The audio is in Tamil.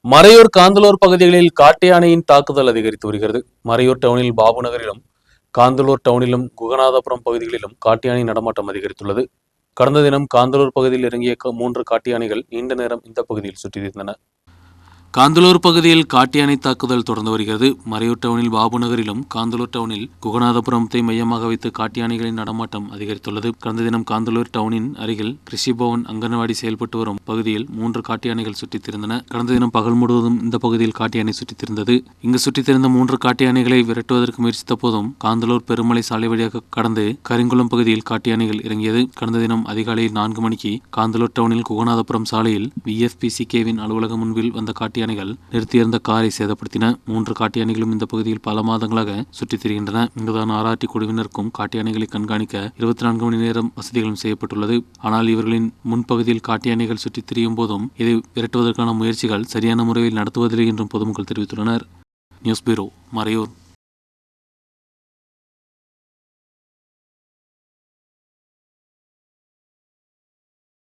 மறையூர் காந்தலூர் பகுதிகளில் காட்டு யானையின் தாக்குதல் அதிகரித்து வருகிறது. மறையூர் டவுனில் பாபு நகரிலும் காந்தலூர் டவுனிலும் குகநாதபுரம் பகுதிகளிலும் காட்டு யானை நடமாட்டம் அதிகரித்துள்ளது. கடந்த தினம் காந்தலூர் பகுதியில் இறங்கிய 3 காட்டு யானைகள் நீண்ட நேரம் இந்த பகுதியில் சுற்றியிருந்தன. காந்தலூர் பகுதியில் காட்டு யானை தாக்குதல் தொடர்ந்து வருகிறது. மறையூர் டவுனில் பாபு நகரிலும் காந்தலூர் டவுனில் குகநாதபுரத்தை மையமாக வைத்து காட்டு யானைகளின் நடமாட்டம் அதிகரித்துள்ளது. கடந்த தினம் காந்தலூர் டவுனின் அருகில் கிருஷி பவன் அங்கன்வாடி செயல்பட்டு வரும் பகுதியில் 3 காட்டு யானைகள் சுற்றித் திரிந்தன. கடந்த தினம் பகல் முழுவதும் இந்த பகுதியில் காட்டு யானை சுற்றித் திரிந்தது. இங்கு சுற்றித் திரிந்த 3 காட்டு யானைகளை விரட்டுவதற்கு முயற்சித்த போதும் காந்தலூர் பெருமலை சாலை வழியாக கடந்து கரிங்குளம் பகுதியில் காட்டு யானைகள் இறங்கியது. கடந்த தினம் அதிகாலையில் 4 மணிக்கு காந்தலூர் டவுனில் குகநாதபுரம் சாலையில் VFPCKவின் அலுவலகம் முன்பில் வந்த காட்டு யானைகள் நிறுத்தியிருந்த காரை சேதப்படுத்தின. 3 காட்டு யானைகளும் இந்த பகுதியில் பல மாதங்களாக சுற்றித் திரிகின்றன. இங்குதான் RRT குழுவினருக்கும் காட்டு யானைகளை கண்காணிக்க 24 மணி நேரம் வசதிகளும் செய்யப்பட்டுள்ளது. ஆனால் இவர்களின் முன்பகுதியில் காட்டு யானைகள் சுற்றித் திரியும் போதும் இதை விரட்டுவதற்கான முயற்சிகள் சரியான முறையில் நடத்துவதில்லை என்றும் பொதுமக்கள் தெரிவித்துள்ளனர். News bureau, Maraiyur.